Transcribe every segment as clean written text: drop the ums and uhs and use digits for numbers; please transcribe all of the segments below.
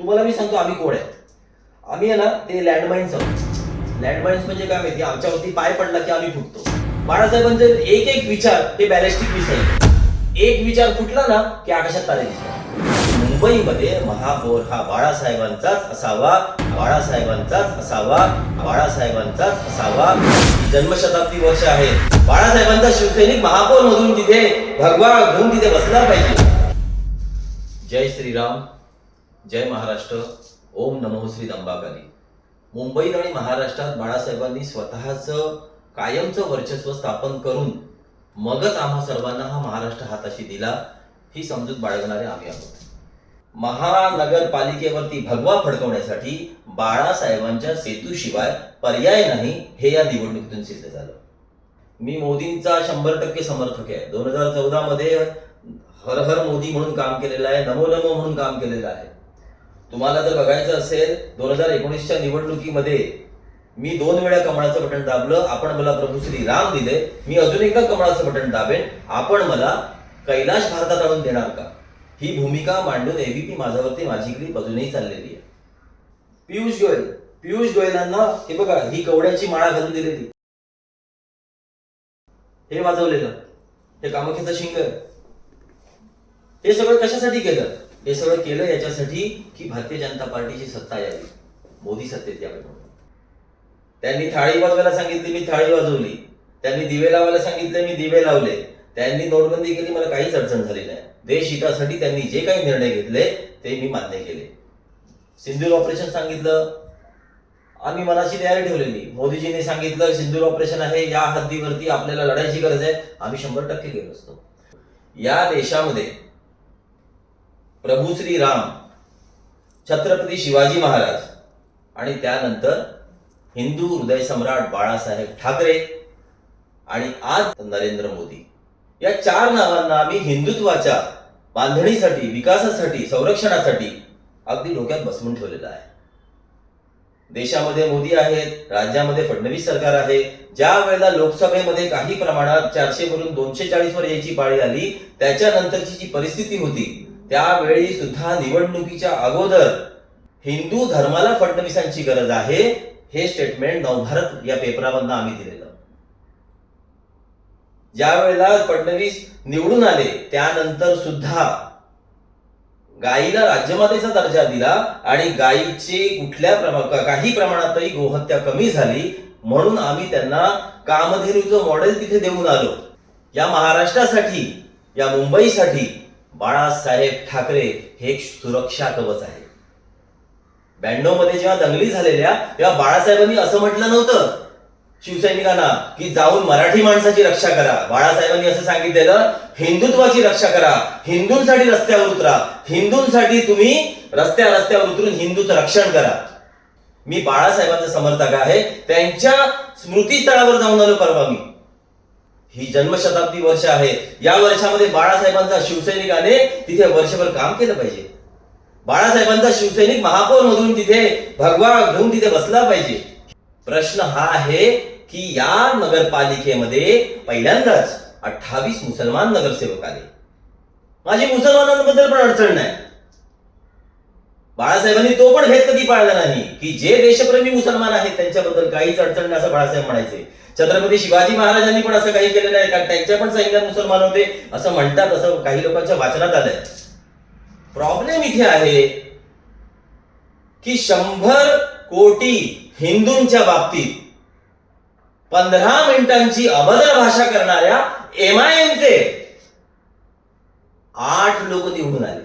तुम्हाला मी सांगतो आम्ही कोण आहे. आम्ही आहे ना ते लँडमाइन्स आहोत. लँडमाइन्स म्हणजे काय माहिती, आमच्यावरती पाय पडला की आम्ही फुटतो. बाळासाहेबांचे एक एक विचार हे बॅलिस्टिक मिसाईल. एक विचार फुटला ना की आकाशात तारे दिसतात. मुंबईमध्ये महापौर हा बाळासाहेबांचाच असावा, बाळासाहेबांचाच असावा, बाळासाहेबांचाच असावा. जन्मशताब्दी वर्ष आहे. बाळासाहेबांचा शिवसैनिक महापौर मधून तिथे भगवा घेऊन तिथे बसला पाहिजे. जय श्रीराम, जय महाराष्ट्र, ओम नमो श्री दंबाकाली. मुंबईत आणि महाराष्ट्रात बाळासाहेबांनी स्वतःचं कायमचं वर्चस्व स्थापन करून मगच आम्हा सर्वांना हा महाराष्ट्र हाताशी दिला, ही समजूत बाळगणारे आम्ही आहोत. महानगरपालिकेवरती भगवा फडकवण्यासाठी बाळासाहेबांच्या सेतूशिवाय पर्याय नाही, हे या निवडणुकीतून सिद्ध झालं. मी मोदींचा 100% समर्थक आहे. 2014 मध्ये हर हर मोदी म्हणून काम केलेलं आहे, नमो नमो म्हणून काम केलेलं आहे. तुम्हाला जर बघायचं असेल 2019च्या निवडणुकीमध्ये मी 2 वेळा कमळाचं बटन दाबलं, आपण मला प्रभू श्री राम दिले. मी अजून एकदा कमळाचं बटन दाबेन, आपण मला कैलाश भारतात आणून देणार का, ही भूमिका मांडून एबीपी माझ्यावरती माझी क्लिप अजूनही चाललेली आहे. पियुष गोयलांना हे बघा, ही कवड्याची माळा घालून दिलेली, हे वाजवलेलं, हे कामाख्याचं शिंग. हे सगळं कशासाठी केलं? हे सगळं केलं याच्यासाठी की भारतीय जनता पार्टीची सत्ता यावी, मोदी सत्तेत यावे म्हणून. त्यांनी थाळी वाजवायला सांगितली, मी थाळी वाजवली. त्यांनी दिवे लावायला सांगितले, मी दिवे लावले. त्यांनी नोटबंदी केली, मला काहीच अडचण झाली नाही. देश हितासाठी त्यांनी जे काही निर्णय घेतले ते मी मान्य केले. सिंदूर ऑपरेशन सांगितलं, आम्ही मनाची तयारी ठेवलेली. मोदीजींनी सांगितलं सिंदूर ऑपरेशन आहे, या हद्दीवरती आपल्याला लढायची गरज आहे, आम्ही 100% गेलो असतो. या देशामध्ये प्रभू श्री राम, छत्रपती शिवाजी महाराज आणि त्यानंतर हिंदू हृदय सम्राट बाळासाहेब ठाकरे आणि आज नरेंद्र मोदी, या 4 नावांना आम्ही हिंदुत्वाच्या बांधणीसाठी, विकासासाठी, संरक्षणासाठी अगदी डोक्यात बसवून ठेवलेलं आहे. देशामध्ये मोदी आहेत, राज्यामध्ये फडणवीस सरकार आहे. ज्या वेळेला लोकसभेमध्ये काही प्रमाणात 400 वरून 240 वर यायची पाळी आली, त्याच्यानंतरची जी परिस्थिती होती, त्यावेळी सुद्धा निवडणुकीच्या अगोदर हिंदू धर्माला फडणवीसांची गरज आहे, हे स्टेटमेंट नवभारत या पेपरामधनं आम्ही दिलेलं. ज्या वेळेला फडणवीस निवडून आले त्यानंतर सुद्धा गायीला राज्यमातेचा दर्जा दिला आणि गायीचे काही प्रमाणातही गोहत्या कमी झाली, म्हणून आम्ही त्यांना कामधेनूचं मॉडेल तिथे देऊन आलो. या महाराष्ट्रासाठी, या मुंबईसाठी बाळासाहेब ठाकरे हे एक सुरक्षा कवच आहे. 92 मध्ये जेव्हा दंगली झालेल्या तेव्हा बाळासाहेबांनी असं म्हटलं नव्हतं शिवसैनिकांना की जाऊन मराठी माणसाची रक्षा करा. बाळासाहेबांनी असं सांगितलेलं हिंदुत्वाची रक्षा करा, हिंदूंसाठी रस्त्यावर उतरा, हिंदूंसाठी तुम्ही रस्त्यावर उतरून हिंदूचं रक्षण करा. मी बाळासाहेबांचा समर्थक आहे. त्यांच्या स्मृतीस्थळावर जाऊन आलो परवा मी. ही जन्मशताब्दी वर्ष आहे. या वर्षामध्ये बाळासाहेबांचा शिवसैनिकाने तिथे वर्षभर काम केलं पाहिजे. बाळासाहेबांचा शिवसैनिक महापौर मधून तिथे भगवा घेऊन तिथे बसला पाहिजे. प्रश्न हा आहे की या नगरपालिकेमध्ये पहिल्यांदाच 28 मुसलमान नगरसेवक आले. माझी मुसलमानांबद्दल पण अडचण नाही. बाळासाहेबांनी तो पण भेद कधी पाळला नाही की जे देशप्रेमी मुसलमान आहेत त्यांच्याबद्दल काहीच अडचण नाही असं बाळासाहेब म्हणायचे. छत्रपती शिवाजी महाराजांनी पण असं काही केलं नाही, कारण त्यांच्या पण सैन्यात मुसलमान होते असं म्हणतात, असं काही लोकांच्या वाचनात आलंय. प्रॉब्लेम इथे आहे की 100 कोटी हिंदूंच्या बाबतीत 15 मिनिटांची अभद्र भाषा करणाऱ्या MIMचे 8 लोक निवडून आले.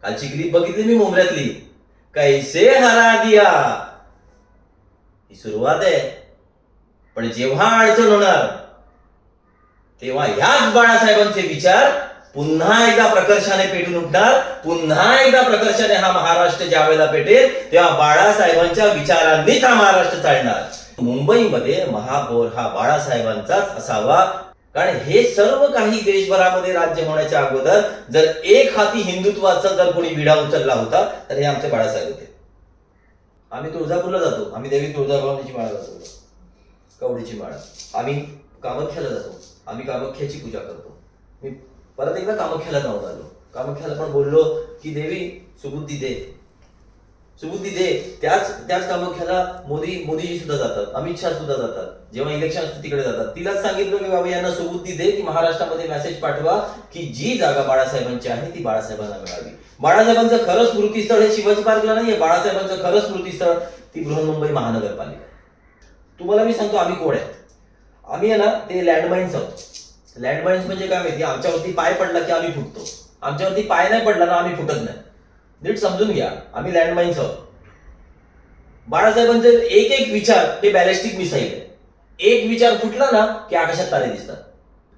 कालची क्लिप बघितली मी मुंबईतली, कैसे हरा दिया, ही सुरुवात आहे. पण जेव्हा अडचण होणार तेव्हा ह्याच बाळासाहेबांचे विचार पुन्हा एकदा प्रकर्षाने पेटून उठणार. पुन्हा एकदा प्रकर्षाने हा महाराष्ट्र ज्या वेळेला पेटेल तेव्हा बाळासाहेबांच्या विचारांनीच हा महाराष्ट्र चालणार. मुंबईमध्ये महापौर हा बाळासाहेबांचाच असावा, कारण हे सर्व काही देशभरामध्ये राज्य होण्याच्या अगोदर जर एक हाती हिंदुत्वाचा जर कोणी विडा उचलला होता तर हे आमचे बाळासाहेब होते. आम्ही तुळजापूरला जातो, आम्ही देवी तुळजाभवानीची माळ जातो, कवडीची माळ. आम्ही कामाख्याला जातो, आम्ही कामाख्याची पूजा करतो. मी परत एकदा कामाख्याला जाऊन आलो. कामाख्याला पण बोललो की देवी सुबुद्धी दे, सुबुद्धी दे. त्याच कामाख्याला मोदीजी सुद्धा जातात, अमित शहा सुद्धा जातात, जेव्हा इलेक्शन असतं तिकडे जातात. तिलाच सांगितलं की बाबा यांना सुबुद्धी दे की महाराष्ट्रामध्ये मेसेज पाठवा की जी जागा बाळासाहेबांची आहे ती बाळासाहेबांना मिळावी. बाळासाहेबांचं खरं स्मृतीस्थळ हे शिवाजी पार्कला नाहीये, बाळासाहेबांचं खरं स्मृतीस्थळ ती बृहन्मुंबई महानगरपालिका. तुम्हाला मी सांगतो आम्ही कोण आहेत. आम्ही आहे ना ते लँडमाइन्स आहोत. लँडमाइन्स म्हणजे काय माहिती, आमच्यावरती पाय पडला की आम्ही फुटतो, आमच्यावरती पाय नाही पडला ना आम्ही फुटत नाही. नीट समजून घ्या, आम्ही लँडमाइन्स आहोत. बाळासाहेबांचे एक एक विचार हे बॅलिस्टिक मिसाईल आहे. एक विचार फुटला ना की आकाशात तारे दिसतात.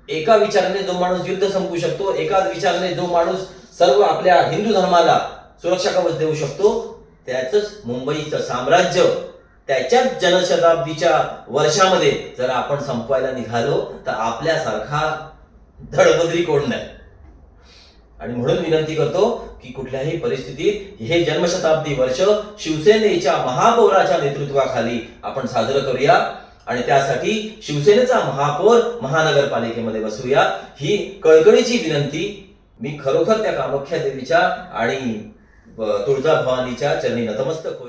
एका विचाराने जो माणूस युद्ध संपवू शकतो, एका विचाराने जो माणूस सर्व आपल्या हिंदू धर्माला सुरक्षा कवच देऊ शकतो, त्याच मुंबईचं साम्राज्य त्याच्याच जनशताब्दीच्या वर्षामध्ये जर आपण संपवायला निघालो तर आपल्यासारखा धडबदरी कोण नाही. आणि म्हणून विनंती करतो की कुठल्याही परिस्थितीत हे जन्मशताब्दी वर्ष शिवसेनेच्या महापौराच्या नेतृत्वाखाली आपण साजरं करूया आणि त्यासाठी शिवसेनेचा महापौर महानगरपालिकेमध्ये बसवूया. ही कळकळीची विनंती मी खरोखर त्या कामाख्या देवीच्या आणि तुळजाभवानीच्या चरणी नतमस्तक होईल.